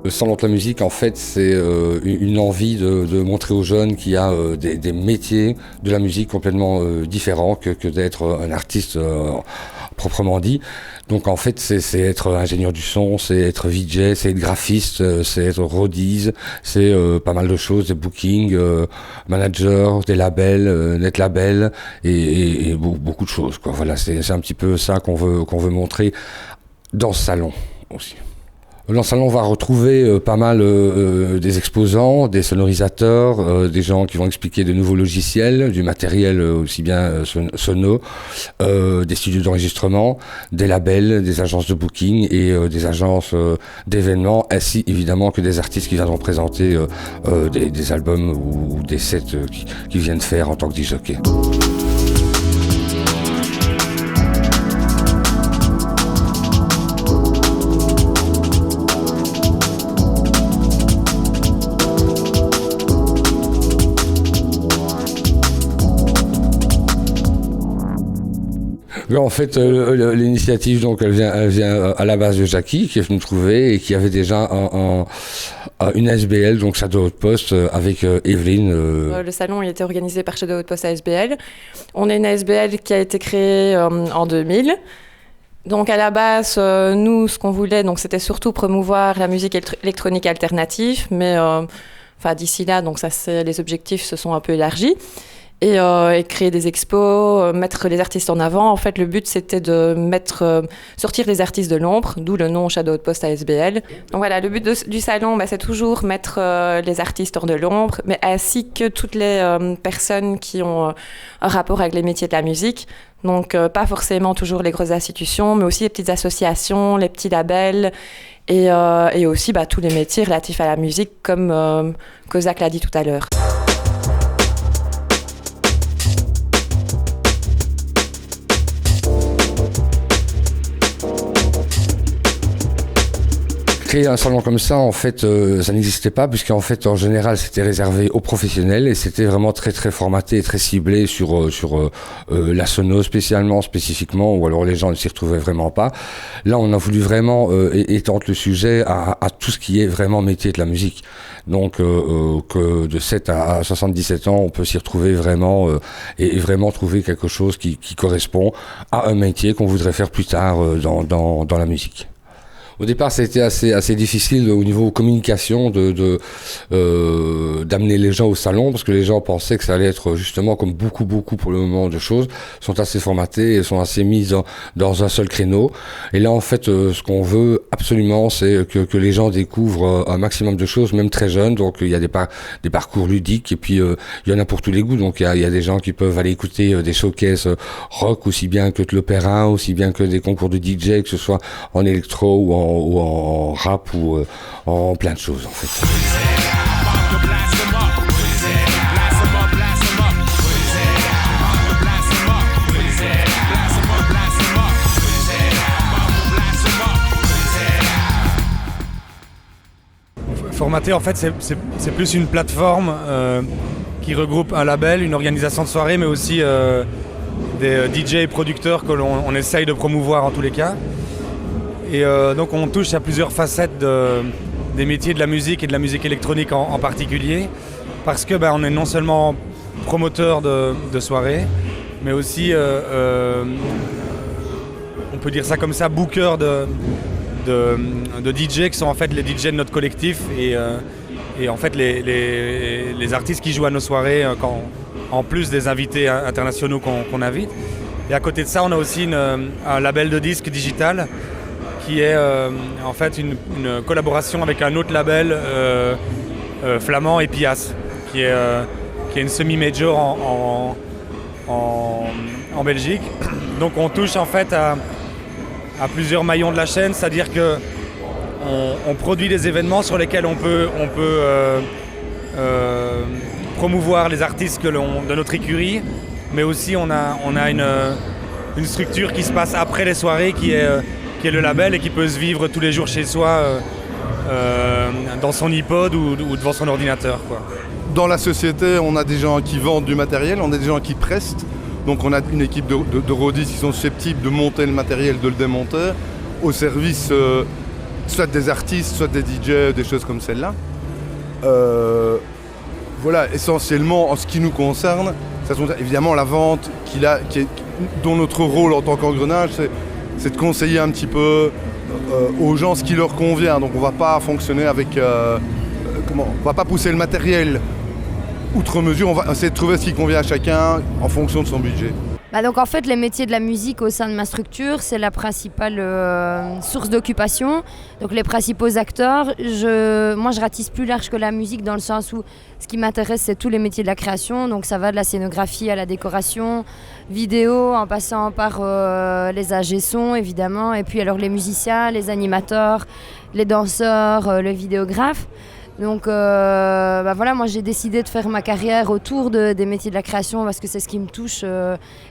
Le salon de la musique, en fait, c'est une envie de montrer aux jeunes qu'il y a des métiers de la musique complètement différents que d'être un artiste proprement dit. Donc en fait, c'est être ingénieur du son, c'est être VJ, c'est être graphiste, c'est être roadies, c'est pas mal de choses, des bookings, manager, des labels, net labels et beaucoup de choses, quoi. Voilà, c'est un petit peu ça qu'on veut montrer dans ce salon aussi. Dans le salon, on va retrouver pas mal des exposants, des sonorisateurs, des gens qui vont expliquer de nouveaux logiciels, du matériel aussi bien sono, des studios d'enregistrement, des labels, des agences de booking et des agences d'événements, ainsi évidemment que des artistes qui viendront présenter des albums ou des sets qu'ils viennent faire en tant que disc-jockey. En fait, l'initiative, donc, elle vient à la base de Jackie, qui est venu me trouver et qui avait déjà une ASBL, donc Shadow Outpost, avec Evelyne. Le salon il était organisé par Shadow Outpost ASBL. On est une ASBL qui a été créée en 2000. Donc à la base, nous, ce qu'on voulait, donc, c'était surtout promouvoir la musique électronique alternative, mais d'ici là, donc les objectifs se sont un peu élargis. Et créer des expos, mettre les artistes en avant. En fait, le but, c'était de sortir les artistes de l'ombre, d'où le nom Shadow Outpost ASBL. Donc voilà, le but du salon, c'est toujours mettre les artistes hors de l'ombre, mais ainsi que toutes les personnes qui ont un rapport avec les métiers de la musique. Donc pas forcément toujours les grosses institutions, mais aussi les petites associations, les petits labels, et aussi tous les métiers relatifs à la musique, comme Kozak l'a dit tout à l'heure. Créer un salon comme ça, en fait, ça n'existait pas, puisqu'en fait, en général, c'était réservé aux professionnels et c'était vraiment très très formaté et très ciblé sur la sono spécifiquement, ou alors les gens ne s'y retrouvaient vraiment pas. Là, on a voulu vraiment étendre le sujet à tout ce qui est vraiment métier de la musique. Donc, que de 7 à 77 ans, on peut s'y retrouver vraiment et vraiment trouver quelque chose qui correspond à un métier qu'on voudrait faire plus tard dans la musique. Au départ, ça a été assez difficile au niveau communication d'amener les gens au salon, parce que les gens pensaient que ça allait être justement, comme beaucoup pour le moment de choses, sont assez formatées et sont assez mises dans un seul créneau. Et là, en fait, ce qu'on veut absolument, c'est que les gens découvrent un maximum de choses, même très jeunes. Donc, il y a des parcours ludiques, et puis il y en a pour tous les goûts. Donc, il y a des gens qui peuvent aller écouter des showcases rock, aussi bien que de l'opéra, aussi bien que des concours de DJ, que ce soit en électro ou en rap ou en plein de choses, en fait. Formaté, en fait, c'est plus une plateforme qui regroupe un label, une organisation de soirée, mais aussi des DJ et producteurs que l'on essaye de promouvoir en tous les cas. Et donc on touche à plusieurs facettes des métiers de la musique et de la musique électronique en particulier, parce que on est non seulement promoteur de soirées, mais aussi, on peut dire ça comme ça, booker de DJ qui sont en fait les DJ de notre collectif et en fait les artistes qui jouent à nos soirées en plus des invités internationaux qu'on invite. Et à côté de ça, on a aussi un label de disques digital qui est en fait une collaboration avec un autre label flamand, Epias, qui est une semi-major en Belgique. Donc on touche en fait à plusieurs maillons de la chaîne, c'est-à-dire que on produit des événements sur lesquels on peut promouvoir les artistes de notre écurie, mais aussi on a une structure qui se passe après les soirées qui est le label et qui peut se vivre tous les jours chez soi dans son iPod ou devant son ordinateur, quoi. Dans la société, on a des gens qui vendent du matériel, on a des gens qui prestent. Donc on a une équipe de roadies qui sont susceptibles de monter le matériel, de le démonter, au service soit des artistes, soit des DJ, des choses comme celle-là. Voilà, essentiellement, en ce qui nous concerne, ça concerne évidemment la vente dont notre rôle en tant qu'engrenage, c'est de conseiller un petit peu aux gens ce qui leur convient. Donc on ne va pas fonctionner avec... on ne va pas pousser le matériel outre mesure, on va essayer de trouver ce qui convient à chacun en fonction de son budget. Donc en fait, les métiers de la musique au sein de ma structure, c'est la principale source d'occupation. Donc les principaux acteurs, moi je ratisse plus large que la musique dans le sens où ce qui m'intéresse, c'est tous les métiers de la création. Donc ça va de la scénographie à la décoration, vidéo, en passant par les ingé son évidemment, et puis alors les musiciens, les animateurs, les danseurs, le vidéographe. Donc voilà, moi j'ai décidé de faire ma carrière autour des métiers de la création parce que c'est ce qui me touche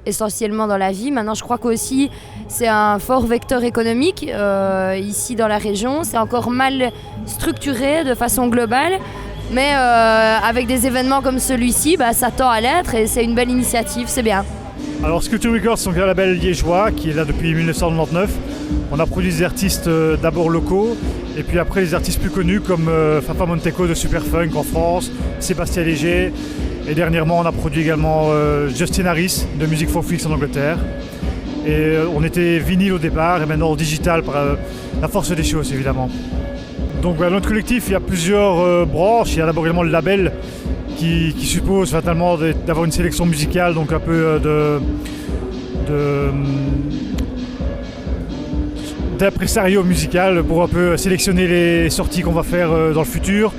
essentiellement dans la vie. Maintenant je crois qu'aussi c'est un fort vecteur économique ici dans la région. C'est encore mal structuré de façon globale, mais avec des événements comme celui-ci, ça tend à l'être et c'est une belle initiative, c'est bien. Alors Sculpture Records, c'est un label liégeois qui est là depuis 1999. On a produit des artistes d'abord locaux et puis après des artistes plus connus comme Fafa Monteco de Superfunk en France, Sébastien Léger et dernièrement on a produit également Justin Harris de Music for Fix en Angleterre. Et on était vinyle au départ et maintenant digital par la force des choses évidemment. Donc dans notre collectif il y a plusieurs branches. Il y a d'abord également le label qui suppose fatalement d'avoir une sélection musicale, donc un peu d'impresario musical pour un peu sélectionner les sorties qu'on va faire dans le futur.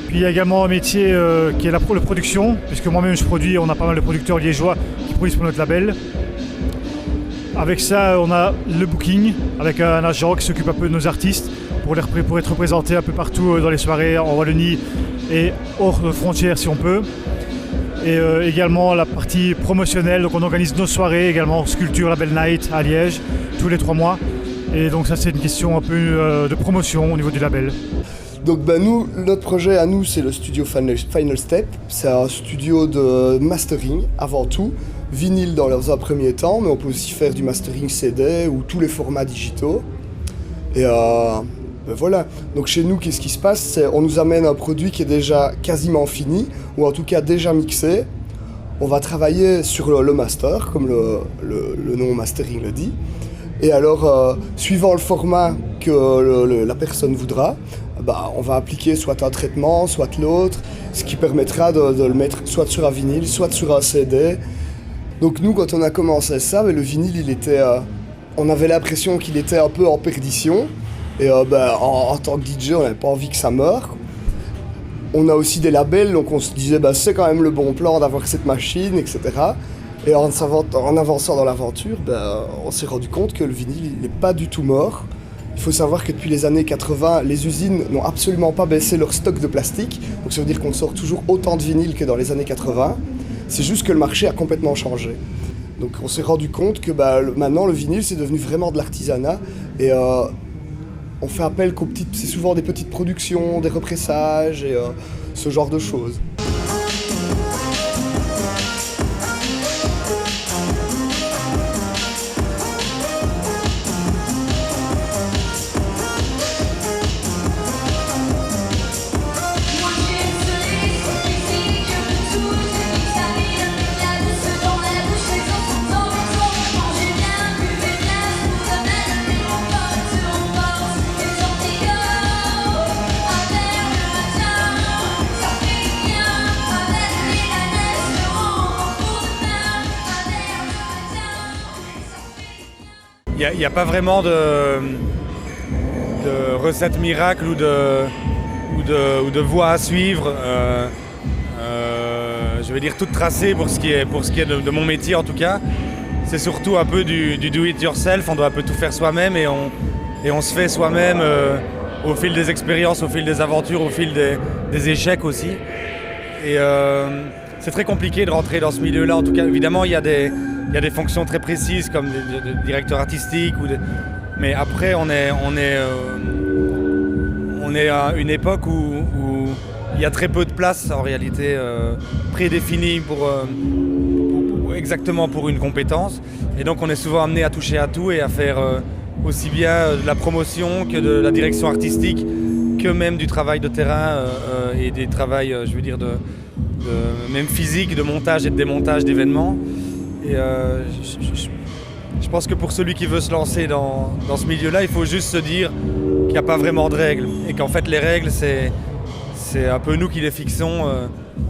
Puis il y a également un métier qui est la production, puisque moi-même je produis, on a pas mal de producteurs liégeois qui produisent pour notre label. Avec ça, on a le booking, avec un agent qui s'occupe un peu de nos artistes pour être représentés un peu partout dans les soirées en Wallonie et hors de frontières si on peut. Et également la partie promotionnelle, donc on organise nos soirées également, Sculpture Label Night à Liège, tous les 3 mois. Et donc ça c'est une question un peu de promotion au niveau du label. Donc nous, notre projet à nous, c'est le studio Final Step. C'est un studio de mastering avant tout, vinyle dans un premier temps, mais on peut aussi faire du mastering CD ou tous les formats digitaux. Et voilà. Donc chez nous, qu'est-ce qui se passe? C'est on nous amène un produit qui est déjà quasiment fini, ou en tout cas déjà mixé. On va travailler sur le master, comme le nom mastering le dit. Et alors, suivant le format que la personne voudra, on va appliquer soit un traitement, soit l'autre, ce qui permettra de le mettre soit sur un vinyle, soit sur un CD. Donc nous, quand on a commencé ça, le vinyle, on avait l'impression qu'il était un peu en perdition. Et en tant que DJ, on n'avait pas envie que ça meure. On a aussi des labels, donc on se disait c'est quand même le bon plan d'avoir cette machine, etc. Et en avançant dans l'aventure, on s'est rendu compte que le vinyle n'est pas du tout mort. Il faut savoir que depuis les années 80, les usines n'ont absolument pas baissé leur stock de plastique. Donc ça veut dire qu'on sort toujours autant de vinyle que dans les années 80. C'est juste que le marché a complètement changé. Donc on s'est rendu compte que maintenant le vinyle c'est devenu vraiment de l'artisanat. Et on fait appel c'est souvent des petites productions, des repressages et ce genre de choses. Il n'y a pas vraiment de recette miracle ou de voie à suivre. Je vais dire toute tracée pour ce qui est de mon métier en tout cas. C'est surtout un peu du do it yourself, on doit un peu tout faire soi-même et on se fait soi-même au fil des expériences, au fil des aventures, au fil des échecs aussi. Et c'est très compliqué de rentrer dans ce milieu-là. En tout cas, évidemment, il y a des fonctions très précises comme de directeur artistique. Mais après, on est à une époque où il y a très peu de place en réalité prédéfinie exactement pour une compétence. Et donc, on est souvent amené à toucher à tout et à faire aussi bien de la promotion que de la direction artistique, que même du travail de terrain et des travails, je veux dire, même physique, de montage et de démontage d'événements. Et je pense que pour celui qui veut se lancer dans ce milieu-là, il faut juste se dire qu'il n'y a pas vraiment de règles. Et qu'en fait, les règles, c'est un peu nous qui les fixons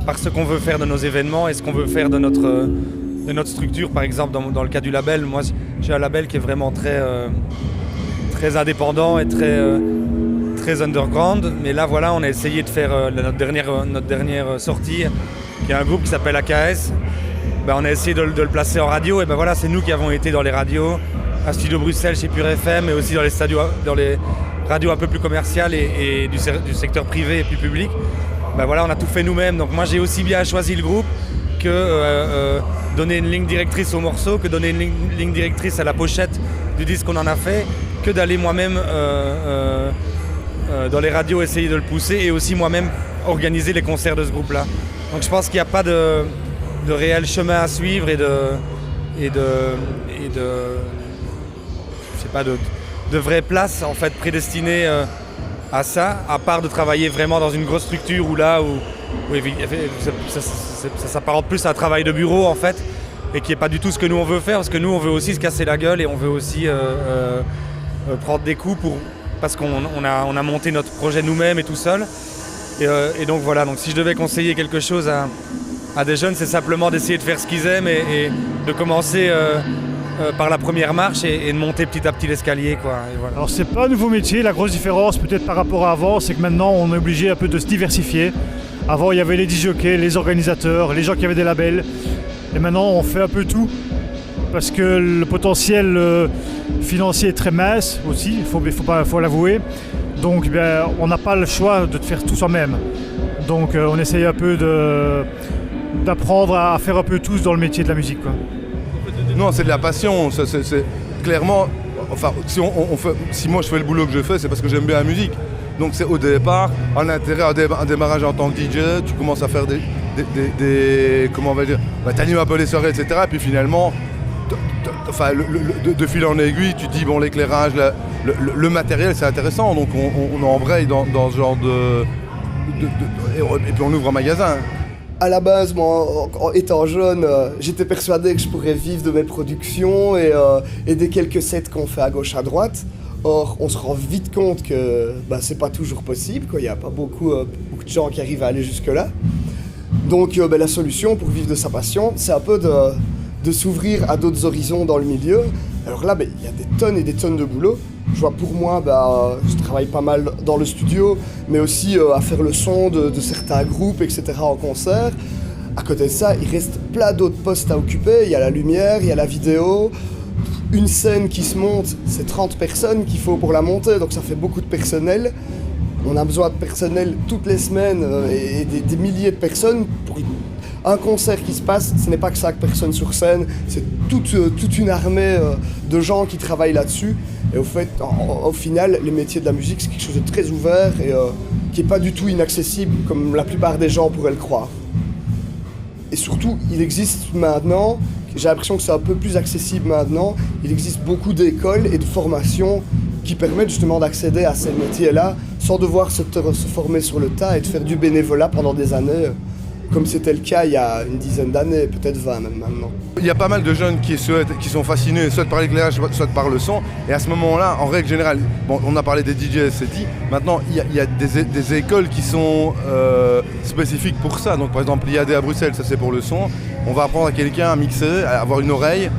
par ce qu'on veut faire de nos événements et ce qu'on veut faire de notre structure. Par exemple, dans le cas du label, moi, j'ai un label qui est vraiment très indépendant et très underground. Mais là, voilà, on a essayé de faire notre dernière sortie, qui est un groupe qui s'appelle AKS. On a essayé de le placer en radio, et voilà, c'est nous qui avons été dans les radios, à Studio Bruxelles chez Pure FM, mais aussi dans les radios un peu plus commerciales et du secteur privé et plus public. Voilà, on a tout fait nous-mêmes, donc moi j'ai aussi bien choisi le groupe que donner une ligne directrice au morceau, que donner une ligne directrice à la pochette du disque qu'on en a fait, que d'aller moi-même dans les radios essayer de le pousser et aussi moi-même organiser les concerts de ce groupe-là. Donc je pense qu'il n'y a pas de réel chemin à suivre et de vraie place en fait prédestinée à ça, à part de travailler vraiment dans une grosse structure où ça s'apparente plus à un travail de bureau en fait, et qui n'est pas du tout ce que nous on veut faire, parce que nous on veut aussi se casser la gueule et on veut aussi prendre des coups parce qu'on a monté notre projet nous-mêmes et tout seul. Et donc voilà, donc si je devais conseiller quelque chose à des jeunes, c'est simplement d'essayer de faire ce qu'ils aiment et de commencer par la première marche et de monter petit à petit l'escalier, quoi. Et voilà. Alors c'est pas un nouveau métier, la grosse différence peut-être par rapport à avant, c'est que maintenant on est obligé un peu de se diversifier. Avant il y avait les disjockeys, les organisateurs, les gens qui avaient des labels, et maintenant on fait un peu tout parce que le potentiel financier est très mince aussi, il faut l'avouer. Donc on n'a pas le choix de faire tout soi-même. Donc on essaye un peu d'apprendre à faire un peu tous dans le métier de la musique, quoi. Non, c'est de la passion, c'est clairement, enfin, si moi je fais le boulot que je fais, c'est parce que j'aime bien la musique. Donc c'est au départ, un intérêt, un démarrage en tant que DJ, tu commences à faire comment on va dire, t'animes un peu les soirées, etc. Et puis finalement, de fil en aiguille, tu te dis, bon, l'éclairage, le matériel, c'est intéressant, donc on embraye dans ce genre et puis on ouvre un magasin. À la base, moi, étant jeune, j'étais persuadé que je pourrais vivre de mes productions et des quelques sets qu'on fait à gauche, à droite. Or, on se rend vite compte que c'est pas toujours possible, quoi. Il n'y a pas beaucoup de gens qui arrivent à aller jusque-là. Donc, la solution pour vivre de sa passion, c'est un peu de s'ouvrir à d'autres horizons dans le milieu. Alors là, il y a des tonnes et des tonnes de boulot. Je vois pour moi, je travaille pas mal dans le studio, mais aussi à faire le son de certains groupes, etc. en concert. À côté de ça, il reste plein d'autres postes à occuper. Il y a la lumière, il y a la vidéo. Une scène qui se monte, c'est 30 personnes qu'il faut pour la monter, donc ça fait beaucoup de personnel. On a besoin de personnel toutes les semaines et des milliers de personnes pour un concert qui se passe. Ce n'est pas que 5 personnes sur scène, c'est toute une armée de gens qui travaillent là-dessus. Et au fait, au final, les métiers de la musique, c'est quelque chose de très ouvert et qui n'est pas du tout inaccessible, comme la plupart des gens pourraient le croire. Et surtout, il existe maintenant, j'ai l'impression que c'est un peu plus accessible maintenant, il existe beaucoup d'écoles et de formations qui permettent justement d'accéder à ces métiers-là sans devoir se former sur le tas et de faire du bénévolat pendant des années, comme c'était le cas il y a une dizaine d'années, peut-être 20 même maintenant. Il y a pas mal de jeunes qui sont fascinés soit par l'éclairage, soit par le son, et à ce moment-là, en règle générale, on a parlé des DJ, c'est dit, maintenant il y a des écoles qui sont spécifiques pour ça. Donc par exemple l'IAD à Bruxelles, ça c'est pour le son, on va apprendre à quelqu'un à mixer, à avoir une oreille,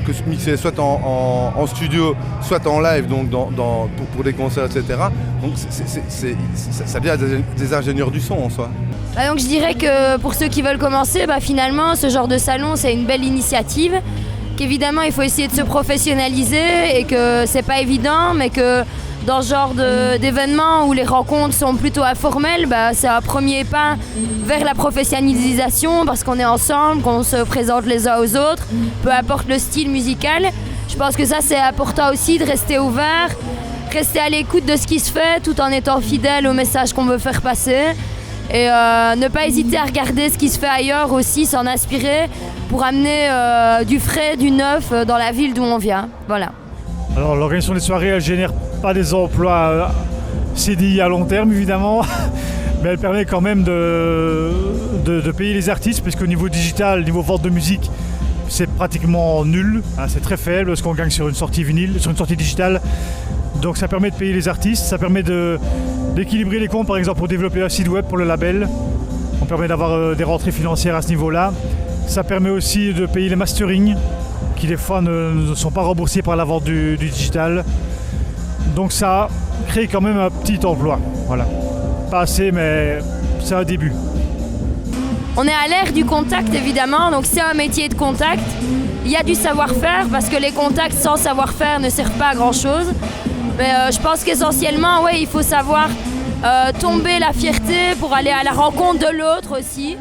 que mixer soit en studio, soit en live, donc pour des concerts, etc. Donc ça vient des ingénieurs du son en soi. Donc je dirais que pour ceux qui veulent commencer, finalement ce genre de salon c'est une belle initiative, qu'évidemment il faut essayer de se professionnaliser et que c'est pas évident, mais que dans ce genre d'événements où les rencontres sont plutôt informelles, c'est un premier pas vers la professionnalisation parce qu'on est ensemble, qu'on se présente les uns aux autres, peu importe le style musical. Je pense que ça c'est important aussi de rester ouvert, rester à l'écoute de ce qui se fait tout en étant fidèle au message qu'on veut faire passer. Et ne pas hésiter à regarder ce qui se fait ailleurs aussi, s'en inspirer pour amener du frais, du neuf dans la ville d'où on vient. Voilà. Alors l'organisation des soirées, elle génère pas des emplois CDI à long terme évidemment, mais elle permet quand même de payer les artistes, parce qu'au niveau digital, niveau vente de musique, c'est pratiquement nul, hein, c'est très faible ce qu'on gagne sur une sortie vinyle, sur une sortie digitale. Donc ça permet de payer les artistes, ça permet d'équilibrer les comptes, par exemple pour développer un site web pour le label. On permet d'avoir des rentrées financières à ce niveau-là. Ça permet aussi de payer les masterings, qui des fois ne sont pas remboursés par la vente du digital. Donc ça crée quand même un petit emploi. Voilà. Pas assez, mais c'est un début. On est à l'ère du contact évidemment, donc c'est un métier de contact. Il y a du savoir-faire, parce que les contacts sans savoir-faire ne servent pas à grand-chose. Mais je pense qu'essentiellement, ouais, il faut savoir tomber la fierté pour aller à la rencontre de l'autre aussi.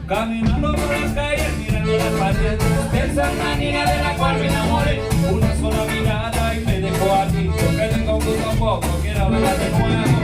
Caminando por las calles, mirando las paredes, esa es la niña de la cual me enamoré. Una sola mirada y me dejó aquí. Yo que tengo un gusto poco, quiero verla de nuevo.